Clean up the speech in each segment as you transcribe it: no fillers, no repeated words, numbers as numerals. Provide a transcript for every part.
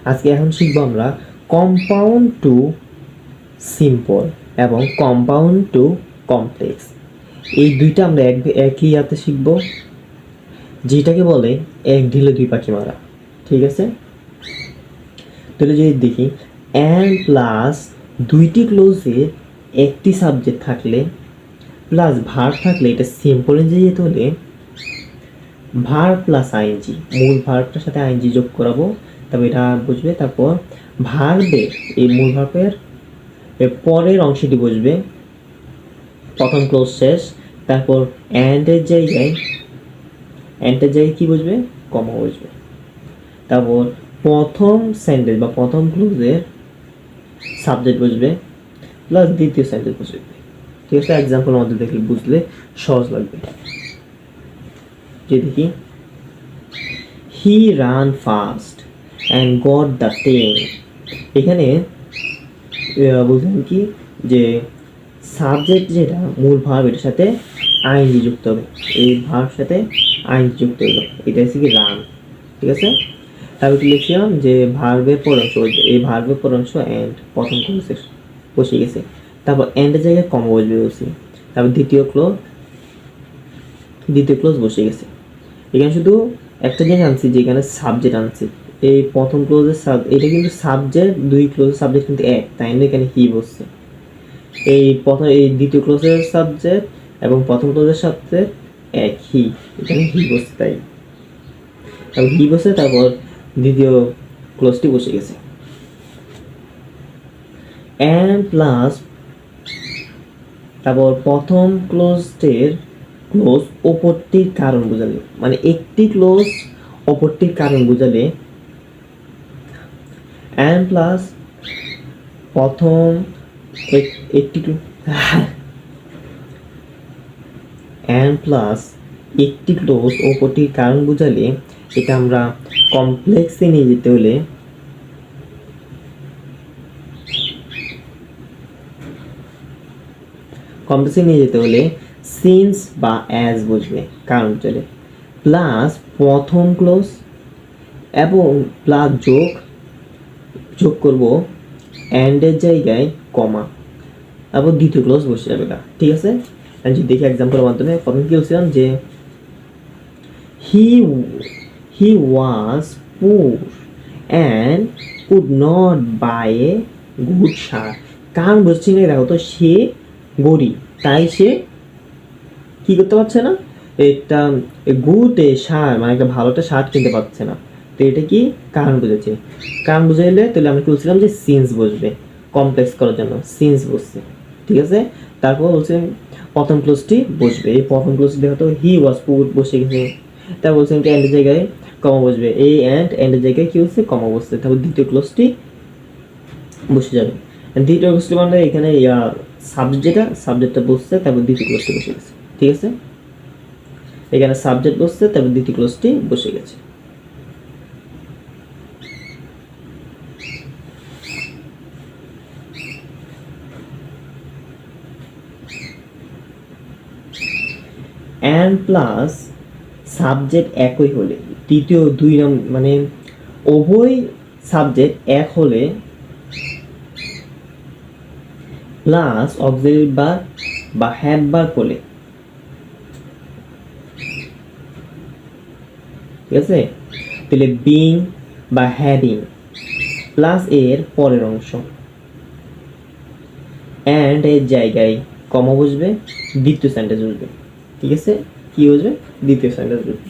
আজকে এখন শিখবো আমরা কম্পাউন্ড টু সিম্পল এবং কম্পাউন্ড টু কমপ্লেক্স। এই দুইটা আমরা একই হাতে শিখবো, যেটাকে বলে এক ঢিলে দুই পাখি মারা। ঠিক আছে, তাহলে যদি দেখি অ্যান্ড প্লাস দুইটি ক্লোজে একটি সাবজেক্ট থাকলে প্লাস ভার্ব থাকলে এটা সিম্পল যে যেতে হলে ভার্ব প্লাস আইএনজি, মূল ভার্বটার সাথে আইএনজি যোগ করাবো, তারপর এটা বুঝবে। তারপর ভার্বের এই মূল ভার্বের পরের অংশটি বুঝবে, প্রথম ক্লোজ শেষ। তারপর অ্যান্ডের জায়গায় কি বুঝবে, কমা বুঝবে। তারপর প্রথম সেন্টেন্স বা প্রথম ক্লোজের সাবজেক্ট বুঝবে প্লাস দ্বিতীয় সেন্টেন্স বুঝবে। ঠিক আছে, এক্সাম্পল মধ্যে দেখলে বুঝলে সহজ লাগবে। যে দেখি he ran fast and got the train. এখানে বুঝলেন কি যে সাবজেক্ট যেটা মূল ভার্ব এটার সাথে আইএনজি যুক্ত হবে, এই ভার্বের সাথে আইএনজি যুক্ত হলো, এটা হচ্ছে কি রান। ঠিক আছে, তারপর কি লিখছিলাম যে ভার্বের পর অংশ, এই ভার্বের পর অংশ অ্যান্ড প্রথম ক্লোজে বসে গেছে। তারপর অ্যান্ডের জায়গায় কমা বসবে বলছি। তারপর দ্বিতীয় ক্লোজ বসে গেছে। এখানে শুধু একটা জিনিস আনছি যে এখানে সাবজেক্ট আনছি, এই প্রথম ক্লোজের এটা কিন্তু সাবজেক্ট, দুই ক্লোজের সাবজেক্ট কিন্তু এক, তাই না? এখানে হি বসছে। এই দ্বিতীয় ক্লোজের সাবজেক্ট এবং প্রথম ক্লোজের সাবজেক্ট এক, হি, এখানে হি বসছে, তাই তারপর হি বসে, তারপর দ্বিতীয় ক্লোজটি বসে গেছে। অ্যান্ড প্লাস তারপর প্রথম ক্লোজের ক্লোজ অপরটির কারণ বোঝালে, মানে একটি ক্লোজ অপরটির কারণ বোঝালে অ্যান্ড প্লাস প্রথম একটি অ্যান্ড প্লাস একটি ক্লোজ অপরটির কারণ বোঝালে এটা আমরা কমপ্লেক্সে নিয়ে যেতে হলে সিন্স বা অ্যাজ বুঝবে, কারণ চলে, প্লাস প্রথম ক্লোজ এবং প্লাস যোগ করব অ্যান্ডের জায়গায় কমা, তারপর দ্বিতীয় ক্লোজ বসে যাবে। ঠিক আছে, যদি দেখি এক্সাম্পলের মাধ্যমে, প্রথমে কি বলছিলাম যে he was poor and could not buy a good shirt. কারণ বলছি না, দেখো তো সে গরিব, তাই সে কি করতে পারছে না, একটা গুড শার্ট মানে একটা ভালো একটা শার্ট কিনতে পারছে না। তো এটা কি কারণ বুঝেছে, কারণ বুঝাইলে তাহলে আমরা কি বলছিলাম যে সিন্স বসবে, কমপ্লেক্স করার জন্য সিন্স বসছে। ঠিক আছে, তারপর বলছে প্রথম ক্লোজটি বসবে, এই প্রথম ক্লোজটি দেখো তো হি ওয়াজ পুর বসে গেছে। তারপর বলছেন কি অ্যান্ডের জায়গায় কমা বসবে, এই অ্যান্ডের জায়গায় কি হচ্ছে, কমা বসছে। তারপর দ্বিতীয় ক্লোজটি বসে যাবে। দ্বিতীয় ক্লোজটি মানে এখানে সাবজেক্টটা বসছে, তারপর দ্বিতীয় ক্লোজটি বসে গেছে। ঠিক আছে, এখানে সাবজেক্ট বসছে, তারপর দ্বিতীয় ক্লোজটি বসে গেছে। অ্যান্ড প্লাস সাবজেক্ট একই হলে, তৃতীয় দুই মানে উভয় সাবজেক্ট এক হলে প্লাস অক্সিলারি ভার্ব বা হ্যাভ ভার্ব হলে, ঠিক আছে, তাহলে বিং বা হ্যাভিং প্লাস এর পরের অংশ অ্যান্ড এর জায়গায় কমা বসবে, দ্বিতীয় সেন্টেন্স বসবে। ঠিক আছে, কি বসবে, দ্বিতীয় সেন্টেন্স বসবে।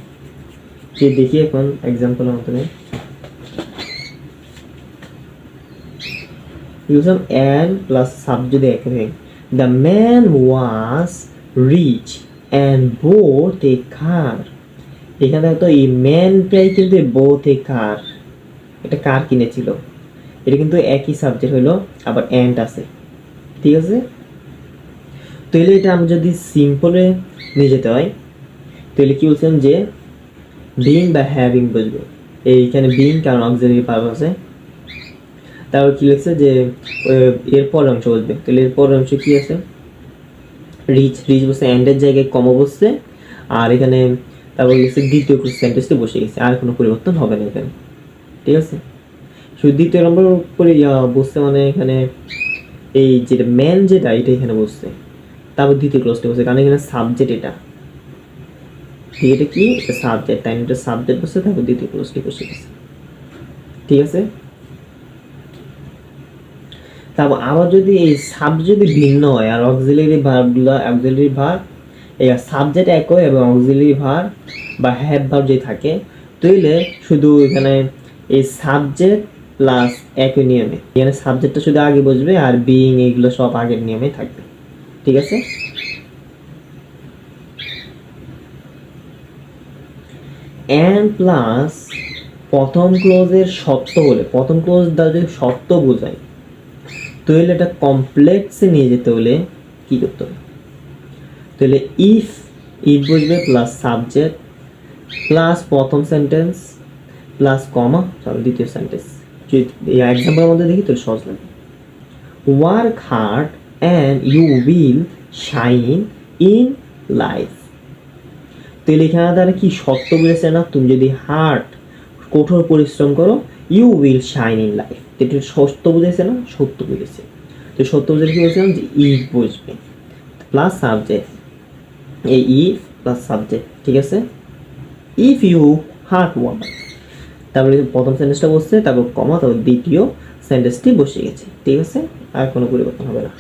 যে দেখি এখন এক্সাম্পলের মাধ্যমে ইউজাম অ্যান্ড প্লাস সাবজেক্ট এক হয়। The man was rich and bought a car. এখানে তো এই ম্যানটাই কিন্তু বোট এ কার, এটা কার কিনেছিল, এটা কিন্তু একই সাবজেক্ট হইলো, আবার অ্যান্ড আছে। ঠিক আছে, তাহলে এটা আমরা যদি সিম্পলে নিয়ে যেতে হয় তাহলে কি বলছেন যে বিং বা হ্যাভিং বুঝবে, এইখানে বিং কারণ অক্সিলারি ভার্ব আছে। তারপর কি লিখছে যে এরপর অংশ বসবে, তাহলে এরপর অংশ কি আছে, রিচ বসে অ্যান্ডের জায়গায় কমা বসছে, আর এখানে তারপর লিখছে দ্বিতীয় সেন্টেন্সটি বসে গেছে, আর কোনো পরিবর্তন হবে না এখানে। ঠিক আছে, শুধু দ্বিতীয় নম্বর করে বসছে মানে এখানে এই যেটা মেন যেটা এটা এখানে বসছে, তারপর দ্বিতীয় ক্লোজটা বসছে, কারণ এখানে সাবজেক্ট এটা, ঠিক এটা কি সাবজেক্ট, তাই এটা সাবজেক্ট বসছে, তারপর দ্বিতীয় ক্লোজটি বসে গেছে, ঠিক আছে। তারপর আবার যদি এই সাবজেক্ট যদি ভিন্ন হয় আর অক্সিলারি ভার্বগুলো অক্সিলারি ভার্ব এই সাবজেক্ট একই এবং অক্সিলারি ভার্ব বা হ্যাভ ভার্ব যে থাকে, তাহলে শুধু এখানে এই সাবজেক্ট প্লাস একই নিয়মে, এখানে সাবজেক্টটা শুধু আগে বসবে আর বিইং এইগুলো সব আগের নিয়মে থাকবে, ঠিক আছে। এন্ড প্লাস প্রথম ক্লোজের শর্ত হলে, প্রথম ক্লোজ দ্বারা যদি শর্ত বোঝায়, তাহলে এটা কমপ্লেক্সে নিয়ে যেতে হলে কি করতে হবে, তাহলে ইফ বসবে প্লাস সাবজেক্ট প্লাস প্রথম সেন্টেন্স প্লাস কমা, চলো দ্বিতীয় সেন্টেন্স যদি এই এক্সাম্পলের মধ্যে দেখি তাহলে সহজ লাগে। Work hard and you will shine in life. তাহলে এখানে দ্বারা কি শর্ত বুঝেছে না, তুমি যদি হার্ড কঠোর পরিশ্রম করো, you will shine in life, এটা সত্য বুঝেছে না, সত্য বুঝেছে। তো সত্য বুঝে কি বলছিলাম যে ইফ বসবে প্লাস সাবজেক্ট, এই ইফ প্লাস সাবজেক্ট, ঠিক আছে। ইফ ইউ হার্ট ওয়ার্ক, তারপরে প্রথম সেন্টেন্সটা বসছে, তারপর কমা, তারপর দ্বিতীয় সেন্টেন্সটি বসে গেছে, ঠিক আছে, আর কোনো পরিবর্তন হবে না।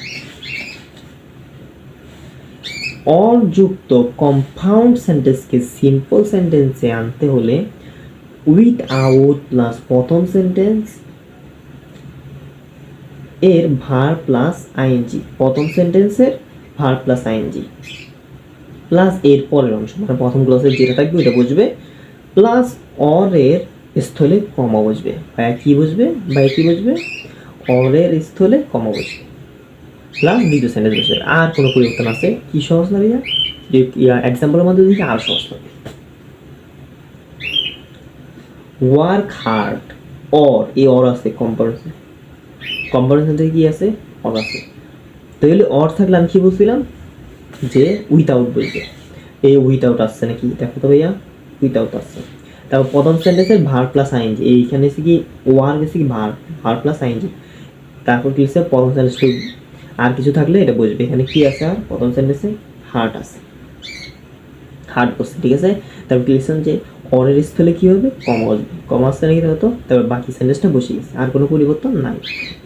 অর যুক্ত কম্পাউন্ড সেন্টেন্সকে সিম্পল সেন্টেন্সে আনতে হলে উইথ আউট প্লাস প্রথম সেন্টেন্স এর ভার্ব প্লাস আইএনজি, প্রথম সেন্টেন্সের ভার্ব প্লাস আইএনজি প্লাস এর পরের অংশ মানে প্রথম ক্লজের যেটা থাকবে ওটা বুঝবে, প্লাস অর এর স্থলে কমা বসবে, বা কি বসবে, বা কি বসবে, অর এর স্থলে কমা বসবে প্লাস দ্বিতীয় সেন্টেন্স বসবে। আর কোনো পরিবর্তন আছে কি সহজ লাগে না, যে এক্সাম্পলের মধ্যে দিকে আর সহজ লাগে। ওয়ার্ক হার্ড অর, এই অর আছে কম্পারিজন, কম্পারিজন থেকে কি আছে, অর আছে। তাহলে অর থাকলে আমি কি বলছিলাম যে উইথাউট বলবে, এই উইথাউট আসছে নাকি দেখো তো ভাইয়া, উইথাউট আসছে। তারপর প্রথম সেন্টেন্সের ভার্ব প্লাস আইএনজি, এইখানে এসে কি ওয়ার্ক এসে কি ভার্ব প্লাস আইএনজি, তারপর কি হচ্ছে প্রথম সেন্টেন্স, আর কিছু থাকলে এটা বুঝবে এখানে কি আছে, আর প্রথম সেন্টেন্সে হার্ট আছে, হার্ট বসছে, ঠিক আছে। তারপর কি লিখছেন যে অরের স্থলে কি হবে, কমা আসবে, কমা আসছে নাকি হতো, তারপর বাকি সেন্টেন্সটা বসে গেছে, আর কোনো পরিবর্তন নাই।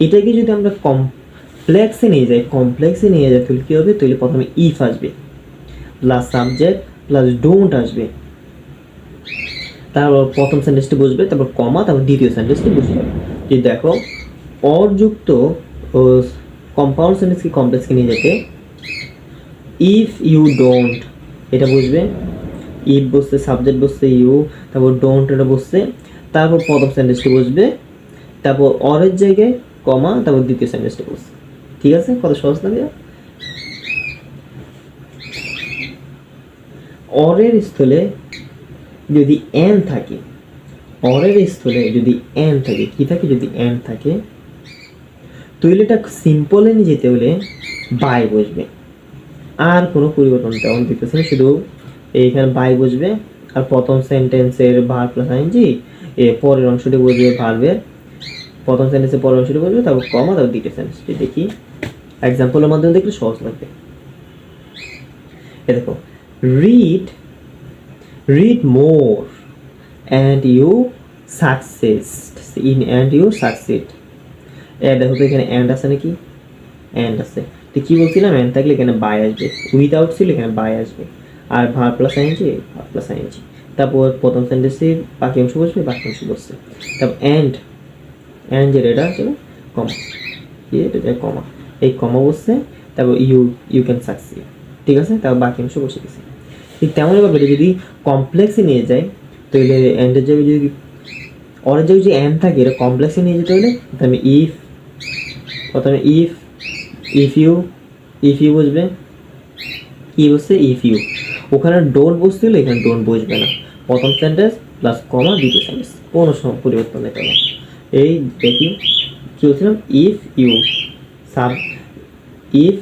এটাকে যদি আমরা কমপ্লেক্সে নিয়ে যাই, কমপ্লেক্সে নিয়ে যাই তাহলে কী হবে, তাহলে প্রথমে ইফ আসবে প্লাস সাবজেক্ট প্লাস ডোন্ট আসবে, তারপর প্রথম সেন্টেন্সটি বসবে, তারপর কমা, তারপর দ্বিতীয় সেন্টেন্সটি বসে যাবে। যদি দেখো অযুক্ত ও কম্পাউন্ড সেন্টেন্সকে কমপ্লেক্সকে নিয়ে যেতে ইফ ইউ ডোন্ট এটা বুঝবে, ইফ বসছে, সাবজেক্ট বসছে ইউ, তারপর ডোন্ট এটা বসছে, তারপর প্রথম সেন্টেন্সটি বসবে, তারপর অরের জায়গায় কমা, তারপর দ্বিতীয় সেন্টেন্সটি বসছে, ঠিক আছে। কত সহজ লাগে। অরের স্থলে যদি এন থাকে, অরের স্থলে যদি এন থাকে, কি থাকে, যদি এন থাকে তাহলে এটা সিম্পলে নিয়ে যেতে হলে বাই বসবে, আর কোনো পরিবর্তন তেমন দেখতেছে না, শুধু এইখানে বাই বসবে, আর প্রথম সেন্টেন্সের ভার্ব প্লাস আইএনজি, এর পরের অংশটি বসবে ভার্বের, প্রথম সেন্টেন্সের পরের অংশটি বসবে, তারপর কমা, তারপর দ্বিতীয় সেন্টেন্সটি। দেখি এক্সাম্পলের মাধ্যমে দেখলে সহজ লাগবে। এ দেখো read more and you success in and you succeed, দেখো তো এখানে এন্ড আছে নাকি, এন্ড আছে, তো কি বলছিলাম, এন্ড থাকলে এখানে বাই আসবে, উইদাউট ছিল এখানে বাই আসবে, আর verb plus ING, verb plus ING, তারপর প্রথম সেন্টেন্সের বাকি অংশ বসবে, বাকি অংশ বসছে, তারপর এন্ড যে এটা ছিল কমা, এটা কমা, এই কমা বসছে, তারপর ইউ ক্যান সাকসিড, ঠিক আছে, তারপর বাকি অংশ বসে গেছে। ঠিক তেমনইভাবে যদি কমপ্লেক্সে নিয়ে যায় তাহলে এন্ডের জায়গায় যদি অরের জায়গায় যদি এন্ড থাকে, এটা কমপ্লেক্সে নিয়ে যেতে হলে প্রথমে ইফ ইউ বসবে, কি বসছে, ইফ ইউ, ওখানে ডোন্ট বসতে হলে এখানে ডোন্ট বসবে না, প্রথম সেন্টেন্স প্লাস কমা দ্বিতীয় সেন্টেন্স, কোনো পরিবর্তন নেই। তাহলে এই দেখি কি বলছিলাম, ইফ ইউ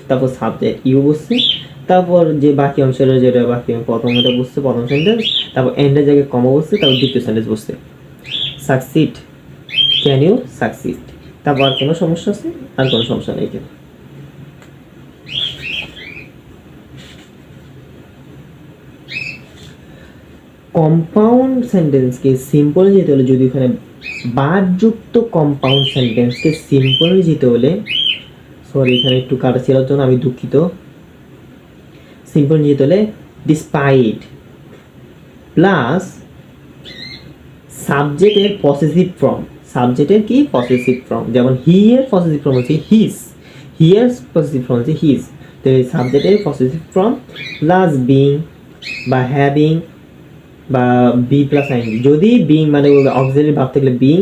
তারপর সাবজেক্ট ইউ বসছে, তারপর যে বাকি অংশটা যেটা বাকি প্রথম এটা বসছে প্রথম সেন্টেন্স, তারপর এন্ডের জায়গায় কমা বসছে, তারপর দ্বিতীয় সেন্টেন্স বসছে, সাকসিড ক্যান ইউ সাকসিড। তারপর আর কোনো সমস্যা আছে? আর কোনো সমস্যা নেই কেন? কম্পাউন্ড সেন্টেন্সকে সিম্পল যেতে হলে, যদি ওখানে বারযুক্ত কম্পাউন্ড সেন্টেন্সকে সিম্পল যেতে হলে, সরি এখানে একটু কাটা ছিল জন্য আমি দুঃখিত, সিম্পল যেতে হলে ডিসপাইট প্লাস সাবজেক্টের পসেসিভ ফর্ম। সাবজেক্টের কি? Possessive form. যেমন হি এর পসেসিভ ফর্ম হচ্ছে হিজ, হি এর পসেসিভ ফর্ম হচ্ছে হিজ। তো এই সাবজেক্টের পসেসিভ ফর্ম প্লাস বিং বা হ্যাভিং বা বি প্লাস আইএনজি। যদি বিং মানে অক্সিলারি ভার্ব থাকলে বিং,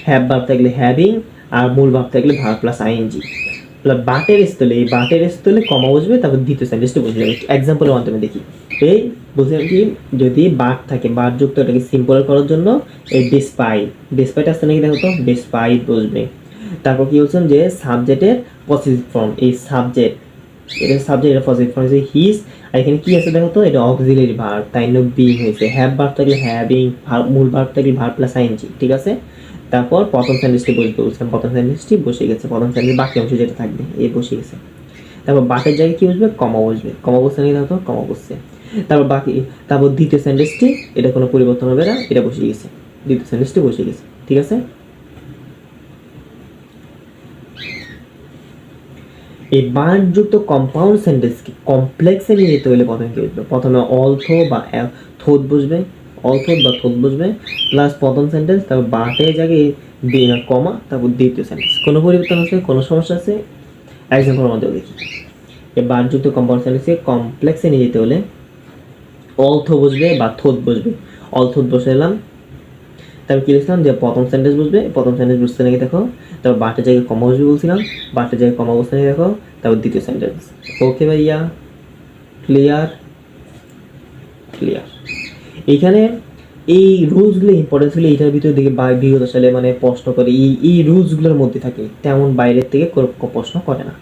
হ্যাভ ভার্ব থাকলে হ্যাভিং, আর মূল ভার্ব থাকলে ভার্ব প্লাস আইএনজি। প্লাস বাটের স্থলে, এই বাটের স্থলে কমা বসবে, তারপর দ্বিতীয় সেন্টেন্সটা বসে যাবে। এক্সাম্পলের মাধ্যমে দেখি। এই বুঝলেন কি, যদি বাট থাকে, বাটযুক্ত এটাকে সিম্পল করার জন্য এই ডিসপাইট, ডিসপাইট আসছে নাকি দেখো তো, ডিসপাইট বসবে। তারপর কি বলছেন যে সাবজেক্টের পসেসিভ ফর্ম, এই সাবজেক্ট, এটা সাবজেক্ট, এটা পসেসিভ ফর্ম হচ্ছে হিজ। আর এখানে কি আছে দেখো তো, এটা অক্সিলারি ভার্ব, তাই জন্য বিং হয়েছে। হ্যাভ ভার্ব থাকলে হ্যাভিং, মূল ভার্ব থাকলে ভার্ব প্লাস আইএনজি, ঠিক আছে। তারপর প্রথম সেন্টেন্সটি বসবে, বলছিলাম প্রথম সেন্টেন্সটি বসে গেছে, প্রথম সেন্টেন্স বাকি অংশ যেটা থাকবে এই বসে গেছে। তারপর বাটের জায়গায় কি বসবে? কমা বসবে, কমা বসছে নাকি দেখো তো, কমা বসছে। তারপর বাকি, তারপর দ্বিতীয় সেন্টেন্সটি, এটা কোনো পরিবর্তন হবে না, এটা বসে গেছে, দ্বিতীয় সেন্টেন্সটি বসে গেছে, ঠিক আছে। এই বারযুক্ত কম্পাউন্ড সেন্টেন্সকে কমপ্লেক্সে নিয়ে যেতে হলে প্রথমে কি বসবে? প্রথমে অলথো বা থোত বসবে, অলথোত বা থোত বসবে, প্লাস প্রথম সেন্টেন্স, তারপর বাটের জায়গায় কমা, তারপর দ্বিতীয় সেন্টেন্স। কোনো পরিবর্তন আছে? কোনো সমস্যা আছে? এক্সাম্পলের মধ্যে দেখি। এই বারযুক্ত কম্পাউন্ড সেন্টেন্সকে কমপ্লেক্সে নিয়ে যেতে হলে অলথো বসবে বা থোত বসবে। অলথোত বসে এলাম, তারপর কি লিখলাম যে প্রথম সেন্টেন্স বসবে, প্রথম সেন্টেন্স বুঝতে নাকি দেখো, তারপর বাটের জায়গায় কমা বসবে বলছিলাম, বাটের জায়গায় কমা বসতে নাকি দেখো, তারপর দ্বিতীয় সেন্টেন্স। ওকে ভাইয়া, ক্লিয়ার? ক্লিয়ার। এইখানে এই রুলসগুলো ইম্পর্টেন্সগুলো এইটার ভিতরে দিকে বিগত সালে মানে প্রশ্ন করে এই রুলসগুলোর মধ্যে থাকে, তেমন বাইরের থেকে প্রশ্ন করে না।